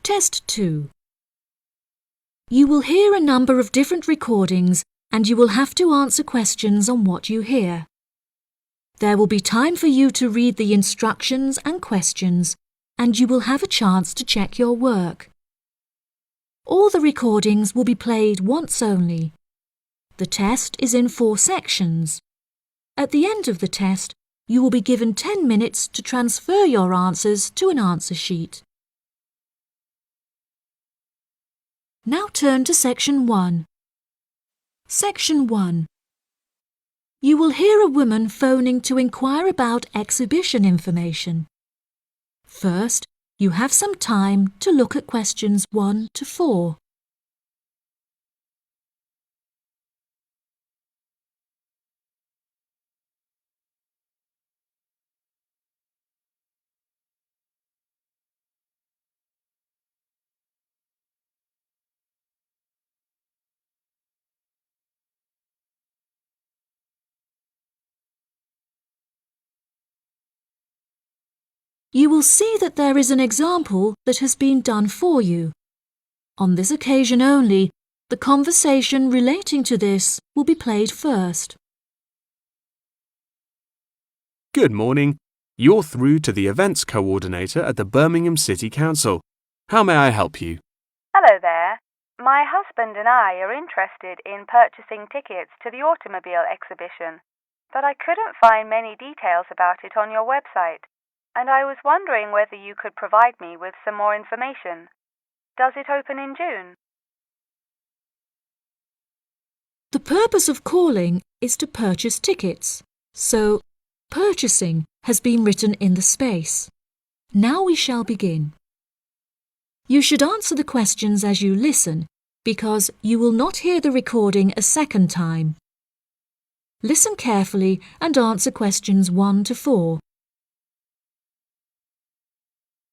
Test 2. You will hear a number of different recordings and you will have to answer questions on what you hear. There will be time for you to read the instructions and questions, and you will have a chance to check your work. All the recordings will be played once only. The test is in 4 sections. At the end of the test, you will be given 10 minutes to transfer your answers to an answer sheet. Now turn to Section 1. Section 1. You will hear a woman phoning to inquire about exhibition information. First, you have some time to look at questions 1 to 4. You will see that there is an example that has been done for you. On this occasion only, the conversation relating to this will be played first. Good morning. You're through to the events coordinator at the Birmingham City Council. How may I help you? Hello there. My husband and I are interested in purchasing tickets to the automobile exhibition, but I couldn't find many details about it on your website, and I was wondering whether you could provide me with some more information. Does it open in June? The purpose of calling is to purchase tickets, so purchasing has been written in the space. Now we shall begin. You should answer the questions as you listen, because you will not hear the recording a second time. Listen carefully and answer questions 1 to 4.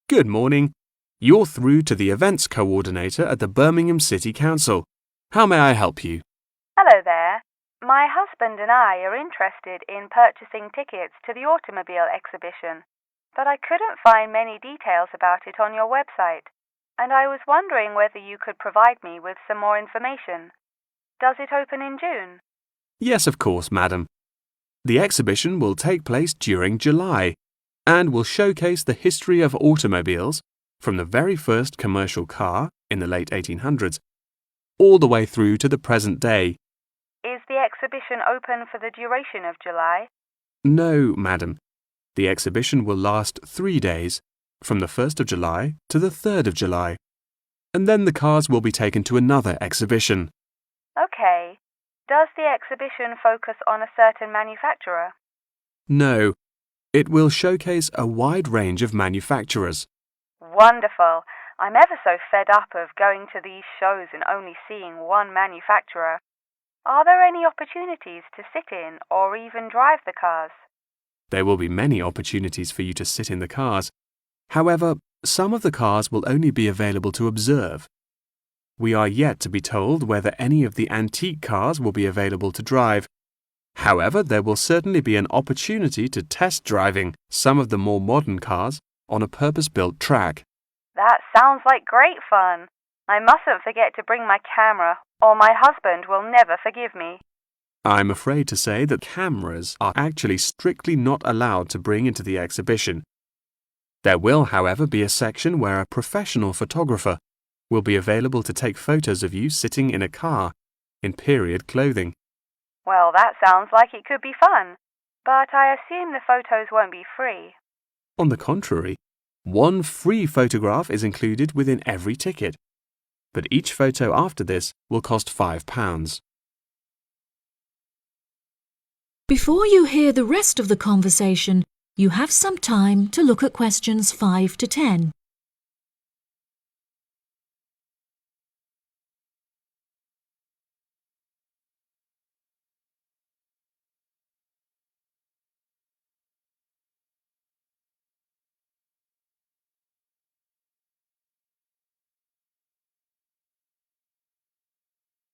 Good morning. You're through to the events coordinator at the Birmingham City Council. How may I help you? Hello there. My husband and I are interested in purchasing tickets to the automobile exhibition, but I couldn't find many details about it on your website, and I was wondering whether you could provide me with some more information. Does it open in June? Yes, of course, madam. The exhibition will take place during July and will showcase the history of automobiles from the very first commercial car in the late 1800s all the way through to the present day. Is the exhibition open for the duration of July? No, madam. The exhibition will last 3 days, from the 1st of July to the 3rd of July, and then the cars will be taken to another exhibition. Okay. Does the exhibition focus on a certain manufacturer? No. It will showcase a wide range of manufacturers. Wonderful. I'm ever so fed up of going to these shows and only seeing one manufacturer. Are there any opportunities to sit in or even drive the cars? There will be many opportunities for you to sit in the cars. However, some of the cars will only be available to observe. We are yet to be told whether any of the antique cars will be available to drive. However, there will certainly be an opportunity to test driving some of the more modern cars on a purpose-built track. That sounds like great fun. I mustn't forget to bring my camera, or my husband will never forgive me. I'm afraid to say that cameras are actually strictly not allowed to bring into the exhibition. There will, however, be a section where a professional photographer will be available to take photos of you sitting in a car in period clothing. Well, that sounds like it could be fun, but I assume the photos won't be free. On the contrary, one free photograph is included within every ticket, but each photo after this will cost £5. Before you hear the rest of the conversation, you have some time to look at questions 5 to 10.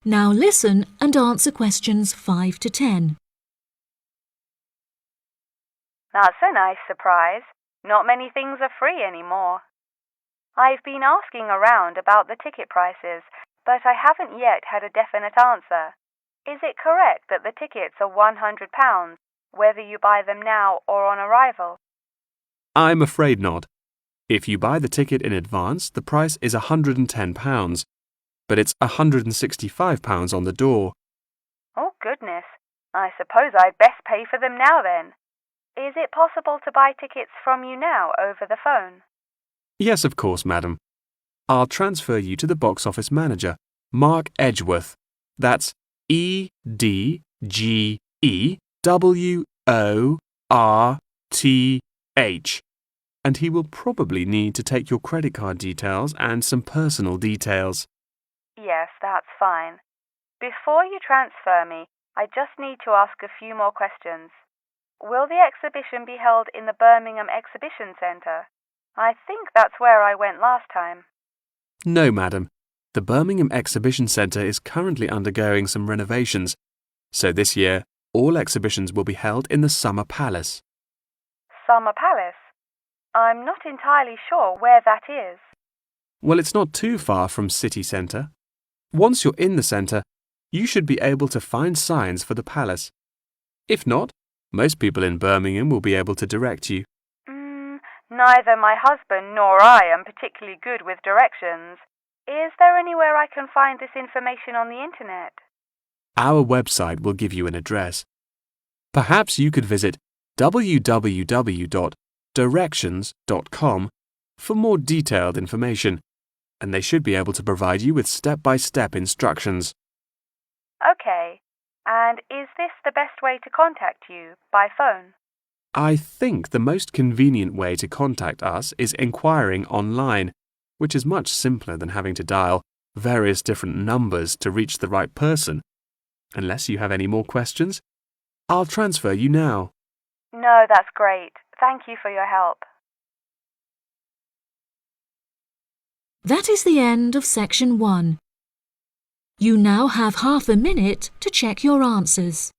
Now listen and answer questions 5 to 10. That's a nice surprise. Not many things are free anymore. I've been asking around about the ticket prices, but I haven't yet had a definite answer. Is it correct that the tickets are £100, whether you buy them now or on arrival? I'm afraid not. If you buy the ticket in advance, the price is £110, but it's £165 on the door. Oh, goodness. I suppose I'd best pay for them now then. Is it possible to buy tickets from you now over the phone? Yes, of course, madam. I'll transfer you to the box office manager, Mark Edgeworth. That's EDGEWORTH. And he will probably need to take your credit card details and some personal details. Yes, that's fine. Before you transfer me, I just need to ask a few more questions. Will the exhibition be held in the Birmingham Exhibition Centre? I think that's where I went last time. No, madam. The Birmingham Exhibition Centre is currently undergoing some renovations, so this year all exhibitions will be held in the Summer Palace. Summer Palace? I'm not entirely sure where that is. Well, it's not too far from City Centre. Once you're in the centre, you should be able to find signs for the palace. If not, most people in Birmingham will be able to direct you. Neither my husband nor I am particularly good with directions. Is there anywhere I can find this information on the internet? Our website will give you an address. Perhaps you could visit www.directions.com for more detailed information, and they should be able to provide you with step-by-step instructions. Okay. And is this the best way to contact you, by phone? I think the most convenient way to contact us is inquiring online, which is much simpler than having to dial various different numbers to reach the right person. Unless you have any more questions, I'll transfer you now. No, that's great. Thank you for your help. That is the end of section 1. You now have half a minute to check your answers.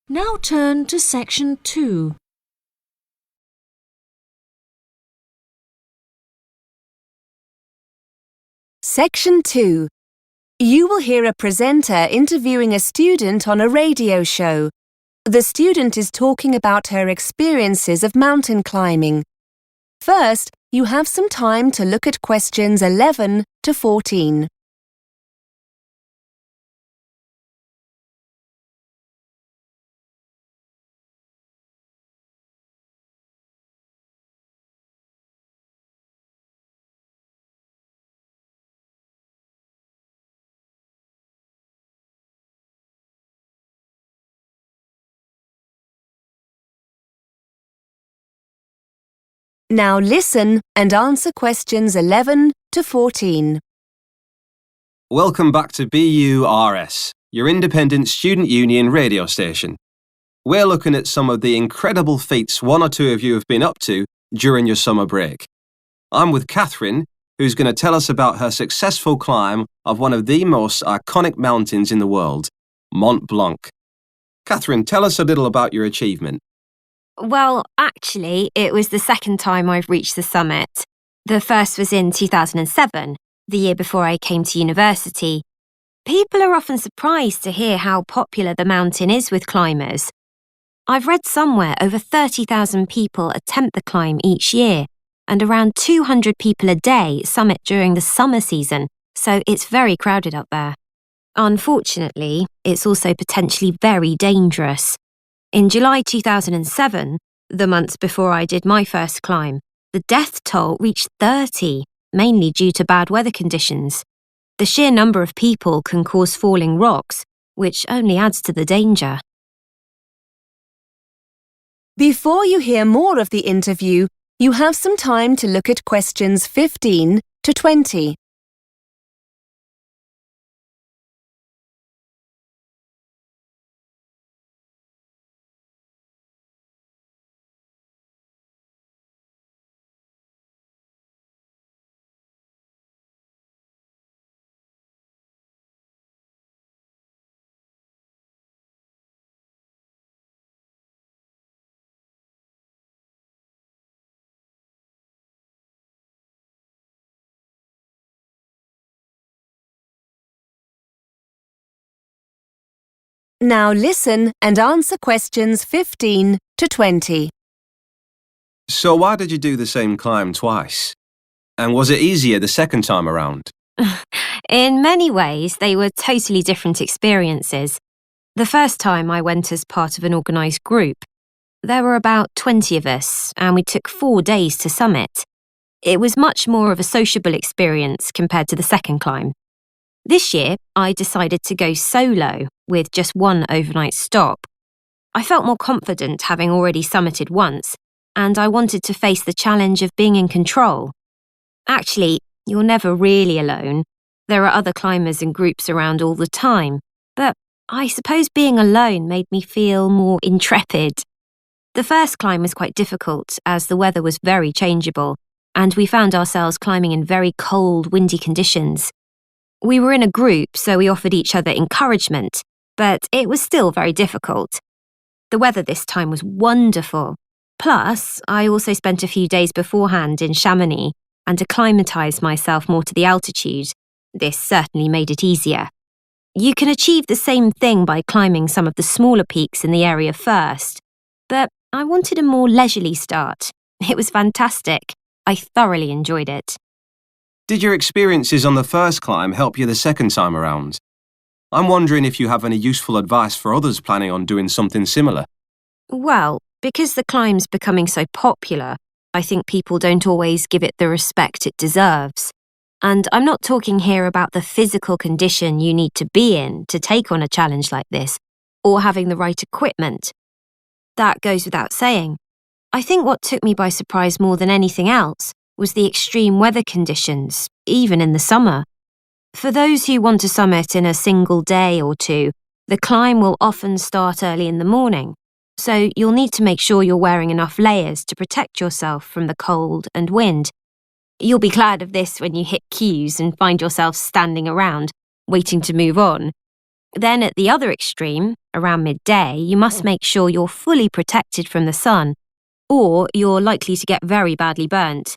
Now turn to section 2. Section 2. You will hear a presenter interviewing a student on a radio show. The student is talking about her experiences of mountain climbing. First, you have some time to look at questions 11 to 14. Now listen and answer questions 11 to 14. Welcome back to BURS, your independent student union radio station. We're looking at some of the incredible feats one or two of you have been up to during your summer break. I'm with Catherine, who's going to tell us about her successful climb of one of the most iconic mountains in the world, Mont Blanc. Catherine, tell us a little about your achievement. Well, actually, it was the second time I've reached the summit. The first was in 2007, the year before I came to university. People are often surprised to hear how popular the mountain is with climbers. I've read somewhere over 30,000 people attempt the climb each year, and around 200 people a day summit during the summer season, so it's very crowded up there. Unfortunately, it's also potentially very dangerous. In July 2007, the month before I did my first climb, the death toll reached 30, mainly due to bad weather conditions. The sheer number of people can cause falling rocks, which only adds to the danger. Before you hear more of the interview, you have some time to look at questions 15 to 20. Now listen and answer questions 15 to 20. So why did you do the same climb twice? And was it easier the second time around? In many ways, they were totally different experiences. The first time I went as part of an organised group. There were about 20 of us, and we took 4 days to summit. It was much more of a sociable experience compared to the second climb. This year, I decided to go solo with just one overnight stop. I felt more confident having already summited once, and I wanted to face the challenge of being in control. Actually, you're never really alone. There are other climbers and groups around all the time, but I suppose being alone made me feel more intrepid. The first climb was quite difficult as the weather was very changeable, and we found ourselves climbing in very cold, windy conditions. We were in a group, so we offered each other encouragement, but it was still very difficult. The weather this time was wonderful. Plus, I also spent a few days beforehand in Chamonix and acclimatised myself more to the altitude. This certainly made it easier. You can achieve the same thing by climbing some of the smaller peaks in the area first, but I wanted a more leisurely start. It was fantastic. I thoroughly enjoyed it. Did your experiences on the first climb help you the second time around? I'm wondering if you have any useful advice for others planning on doing something similar. Well, because the climb's becoming so popular, I think people don't always give it the respect it deserves. And I'm not talking here about the physical condition you need to be in to take on a challenge like this, or having the right equipment. That goes without saying. I think what took me by surprise more than anything else was the extreme weather conditions, even in the summer. For those who want to summit in a single day or two, the climb will often start early in the morning, so you'll need to make sure you're wearing enough layers to protect yourself from the cold and wind. You'll be glad of this when you hit queues and find yourself standing around, waiting to move on. Then at the other extreme, around midday, you must make sure you're fully protected from the sun, or you're likely to get very badly burnt.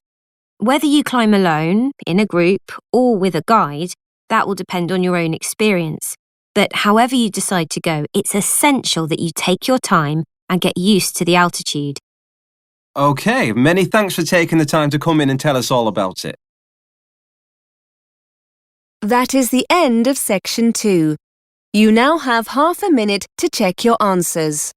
Whether you climb alone, in a group, or with a guide, that will depend on your own experience. But however you decide to go, it's essential that you take your time and get used to the altitude. OK, many thanks for taking the time to come in and tell us all about it. That is the end of section 2. You now have half a minute to check your answers.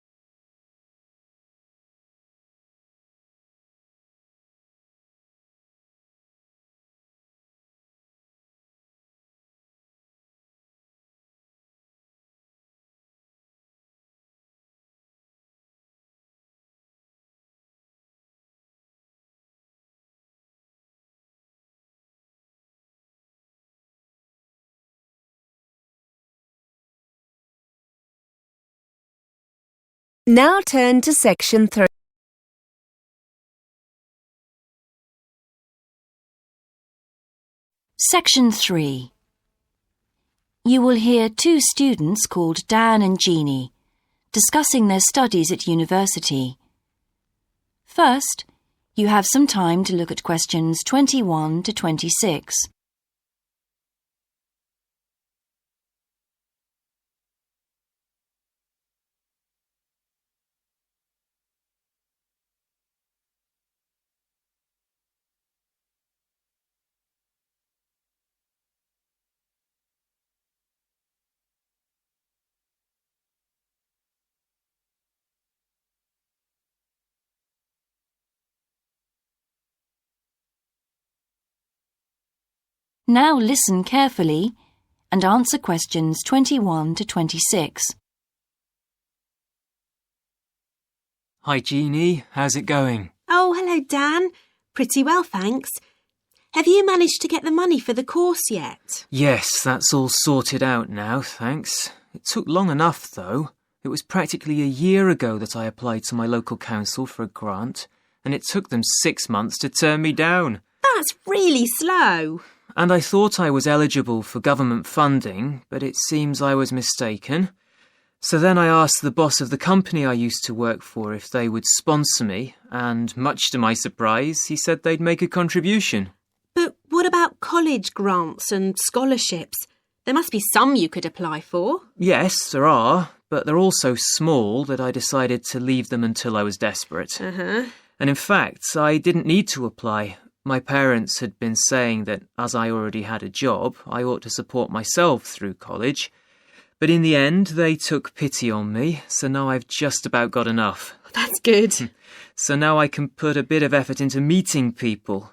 Now turn to section 3. Section 3. You will hear 2 students called Dan and Jeannie discussing their studies at university. First, you have some time to look at questions 21 to 26. Now listen carefully and answer questions 21 to 26. Hi Jeannie, how's it going? Oh, hello Dan. Pretty well, thanks. Have you managed to get the money for the course yet? Yes, that's all sorted out now, thanks. It took long enough, though. It was practically a year ago that I applied to my local council for a grant, and it took them 6 months to turn me down. That's really slow. And I thought I was eligible for government funding, but it seems I was mistaken. So then I asked the boss of the company I used to work for if they would sponsor me, and much to my surprise, he said they'd make a contribution. But what about college grants and scholarships? There must be some you could apply for. Yes, there are, but they're all so small that I decided to leave them until I was desperate. Uh-huh. And in fact, I didn't need to apply. My parents had been saying that as I already had a job, I ought to support myself through college. But in the end, they took pity on me, so now I've just about got enough. That's good. So now I can put a bit of effort into meeting people.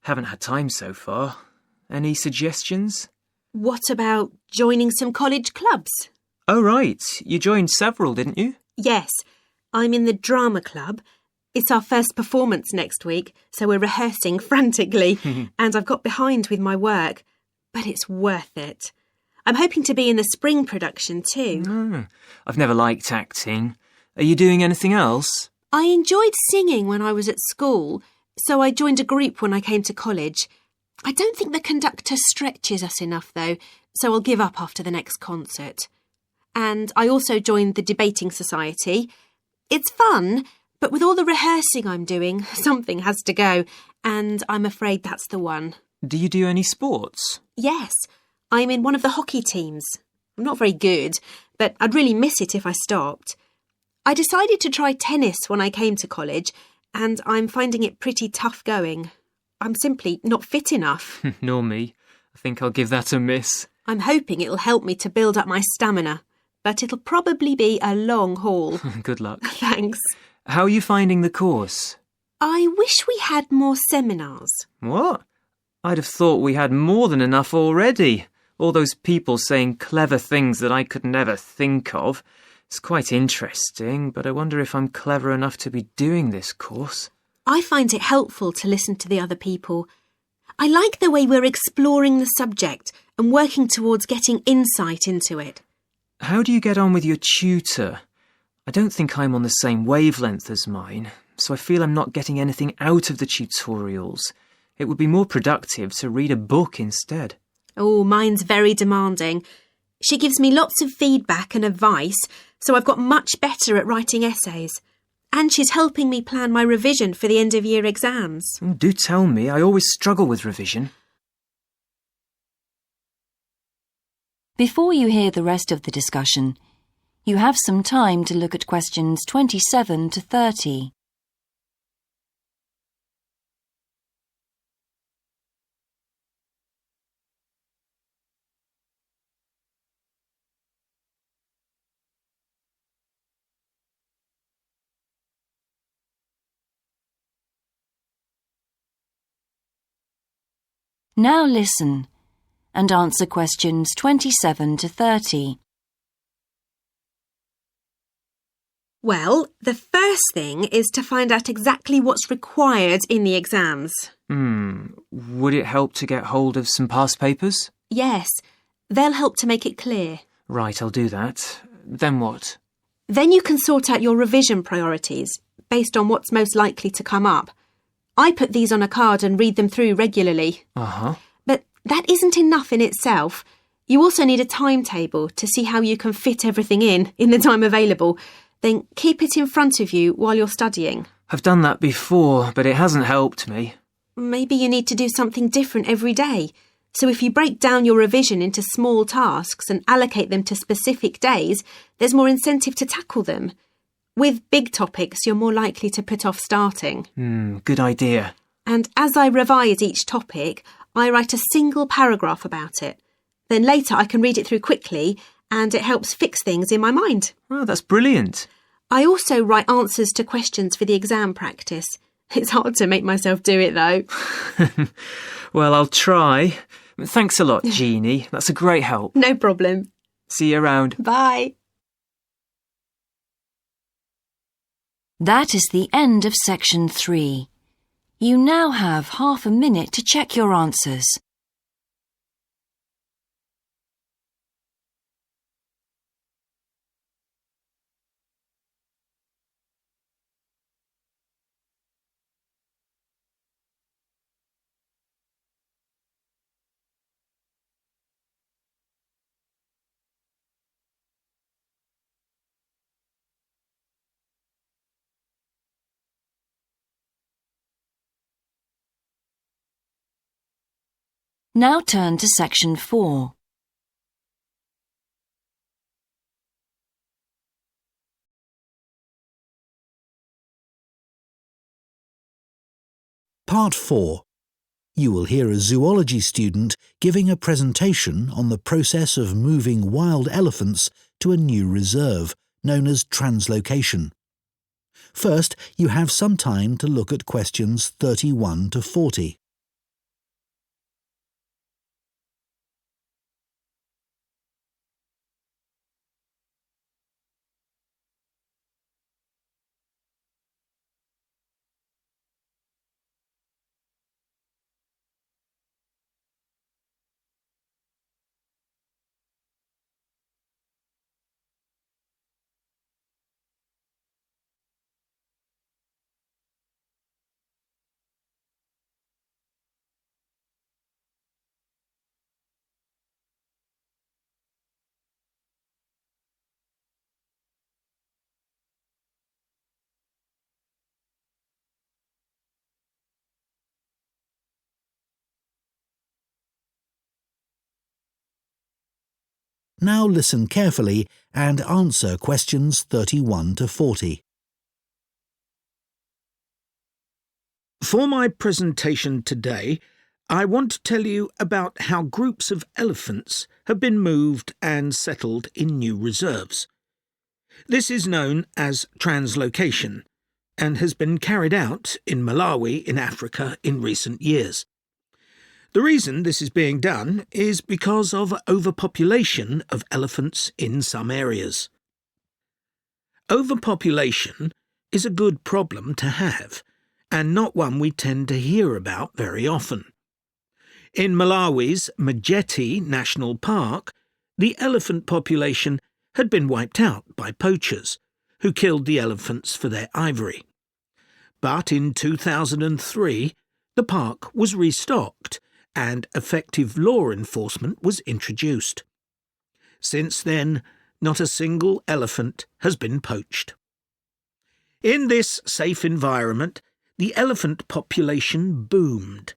Haven't had time so far. Any suggestions? What about joining some college clubs? Oh, right. You joined several, didn't you? Yes, I'm in the drama club. It's our first performance next week, so we're rehearsing frantically, and I've got behind with my work, but it's worth it. I'm hoping to be in the spring production too. I've never liked acting. Are you doing anything else? I enjoyed singing when I was at school, so I joined a group when I came to college. I don't think the conductor stretches us enough, though, so I'll give up after the next concert. And I also joined the debating society. It's fun, but with all the rehearsing I'm doing, something has to go, and I'm afraid that's the one. Do you do any sports? Yes, I'm in one of the hockey teams. I'm not very good, but I'd really miss it if I stopped. I decided to try tennis when I came to college, and I'm finding it pretty tough going. I'm simply not fit enough. Nor me. I think I'll give that a miss. I'm hoping it'll help me to build up my stamina, but it'll probably be a long haul. Good luck. Thanks. How are you finding the course? I wish we had more seminars. What? I'd have thought we had more than enough already. All those people saying clever things that I could never think of. It's quite interesting, but I wonder if I'm clever enough to be doing this course. I find it helpful to listen to the other people. I like the way we're exploring the subject and working towards getting insight into it. How do you get on with your tutor? I don't think I'm on the same wavelength as mine, so I feel I'm not getting anything out of the tutorials. It would be more productive to read a book instead. Oh, mine's very demanding. She gives me lots of feedback and advice, so I've got much better at writing essays. And she's helping me plan my revision for the end-of-year exams. Do tell me, I always struggle with revision. Before you hear the rest of the discussion, you have some time to look at questions 27 to 30. Now listen and answer questions 27 to 30. Well, the first thing is to find out exactly what's required in the exams. Would it help to get hold of some past papers? Yes, they'll help to make it clear. Right, I'll do that. Then what? Then you can sort out your revision priorities based on what's most likely to come up. I put these on a card and read them through regularly. Uh-huh. But that isn't enough in itself. You also need a timetable to see how you can fit everything in the time available. Then keep it in front of you while you're studying. I've done that before, but it hasn't helped me. Maybe you need to do something different every day. So if you break down your revision into small tasks and allocate them to specific days, there's more incentive to tackle them. With big topics, you're more likely to put off starting. Good idea. And as I revise each topic, I write a single paragraph about it. Then later I can read it through quickly and it helps fix things in my mind. Oh, that's brilliant. I also write answers to questions for the exam practice. It's hard to make myself do it, though. Well, I'll try. Thanks a lot, Jeannie. That's a great help. No problem. See you around. Bye. That is the end of section 3. You now have half a minute to check your answers. Now turn to section 4. Part 4. You will hear a zoology student giving a presentation on the process of moving wild elephants to a new reserve, known as translocation. First, you have some time to look at questions 31 to 40. Now listen carefully and answer questions 31 to 40. For my presentation today, I want to tell you about how groups of elephants have been moved and settled in new reserves. This is known as translocation and has been carried out in Malawi in Africa in recent years. The reason this is being done is because of overpopulation of elephants in some areas. Overpopulation is a good problem to have, and not one we tend to hear about very often. In Malawi's Majeti National Park, the elephant population had been wiped out by poachers, who killed the elephants for their ivory. But in 2003, the park was restocked, and effective law enforcement was introduced. Since then, not a single elephant has been poached. In this safe environment, the elephant population boomed.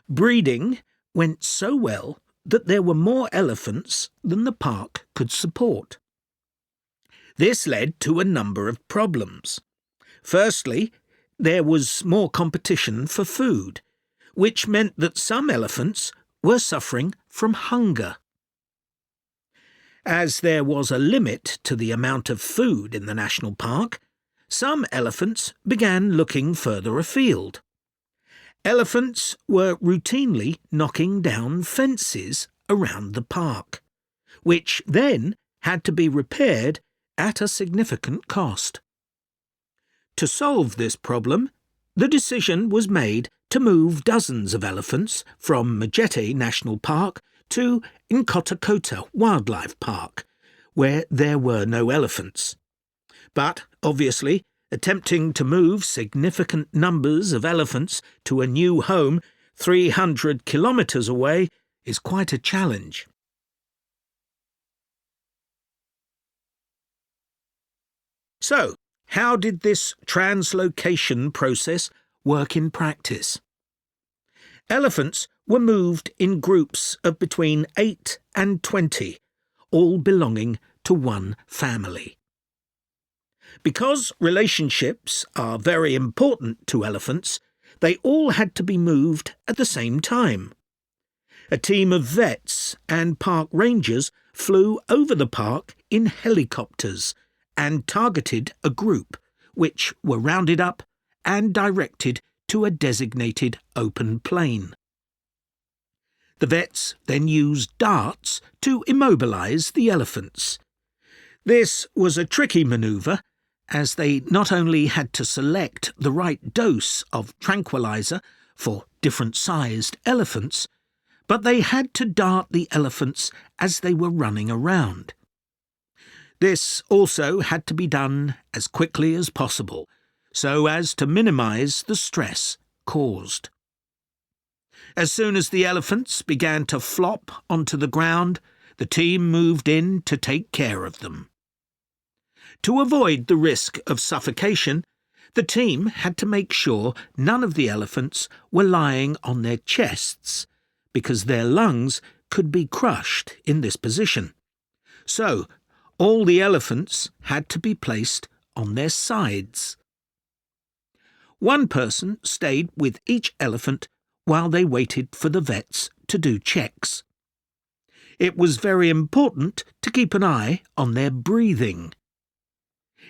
Breeding went so well that there were more elephants than the park could support. This led to a number of problems. Firstly, there was more competition for food, which meant that some elephants were suffering from hunger. As there was a limit to the amount of food in the national park, some elephants began looking further afield. Elephants were routinely knocking down fences around the park, which then had to be repaired at a significant cost. To solve this problem, the decision was made to move dozens of elephants from Majeti National Park to Nkotakota Wildlife Park, where there were no elephants. But, obviously, attempting to move significant numbers of elephants to a new home 300 kilometres away is quite a challenge. So, how did this translocation process work in practice? Elephants were moved in groups of between 8 and 20, all belonging to one family. Because relationships are very important to elephants, they all had to be moved at the same time. A team of vets and park rangers flew over the park in helicopters and targeted a group, which were rounded up and directed to a designated open plain. The vets then used darts to immobilise the elephants. This was a tricky manoeuvre, as they not only had to select the right dose of tranquilizer for different-sized elephants, but they had to dart the elephants as they were running around. This also had to be done as quickly as possible, so as to minimise the stress caused. As soon as the elephants began to flop onto the ground, the team moved in to take care of them. To avoid the risk of suffocation, the team had to make sure none of the elephants were lying on their chests, because their lungs could be crushed in this position. So, all the elephants had to be placed on their sides. One person stayed with each elephant while they waited for the vets to do checks. It was very important to keep an eye on their breathing.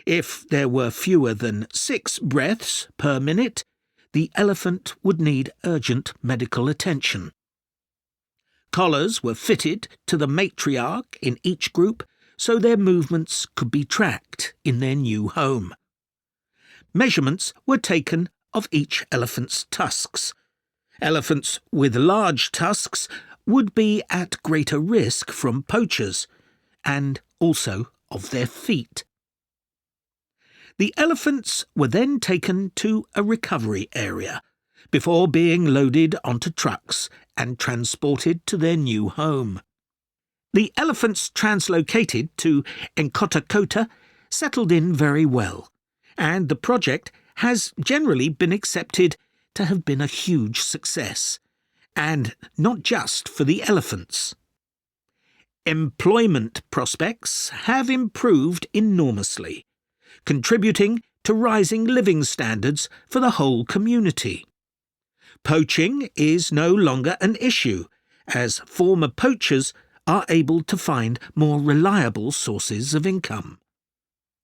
If there were fewer than 6 breaths per minute, the elephant would need urgent medical attention. Collars were fitted to the matriarch in each group so their movements could be tracked in their new home. Measurements were taken of each elephant's tusks. Elephants with large tusks would be at greater risk from poachers, and also of their feet. The elephants were then taken to a recovery area before being loaded onto trucks and transported to their new home. The elephants translocated to Nkota settled in very well, and the project has generally been accepted to have been a huge success, and not just for the elephants. Employment prospects have improved enormously, contributing to rising living standards for the whole community. Poaching is no longer an issue, as former poachers are able to find more reliable sources of income.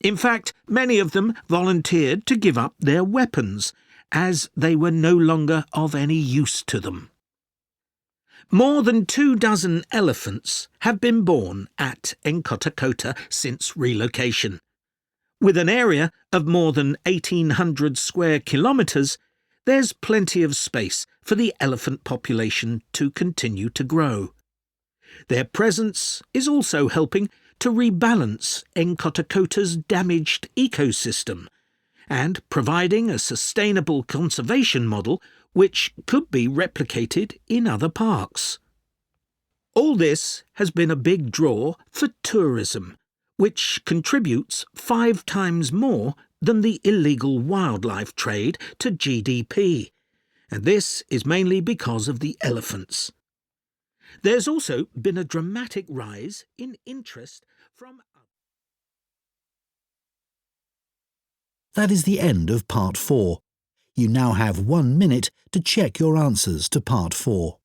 In fact, many of them volunteered to give up their weapons, as they were no longer of any use to them. More than 24 elephants have been born at Nkota since relocation. With an area of more than 1,800 square kilometres, there's plenty of space for the elephant population to continue to grow. Their presence is also helping to rebalance Nkota's damaged ecosystem and providing a sustainable conservation model which could be replicated in other parks. All this has been a big draw for tourism, which contributes 5 times more than the illegal wildlife trade to GDP, and this is mainly because of the elephants. There's also been a dramatic rise in interest from... That is the end of Part 4. You now have 1 minute to check your answers to Part 4.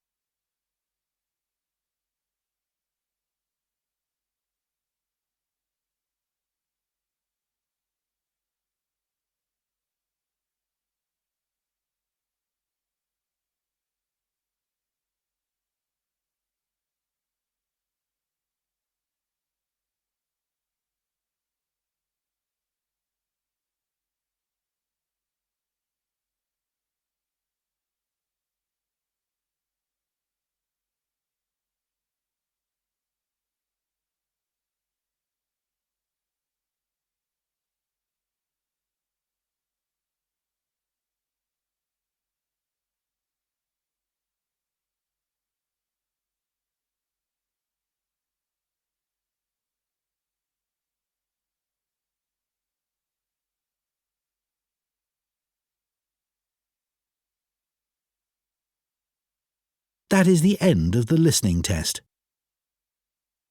That is the end of the listening test.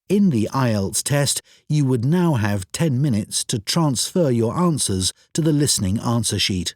In the Ielts test, you would now have 10 minutes to transfer your answers to the listening answer sheet.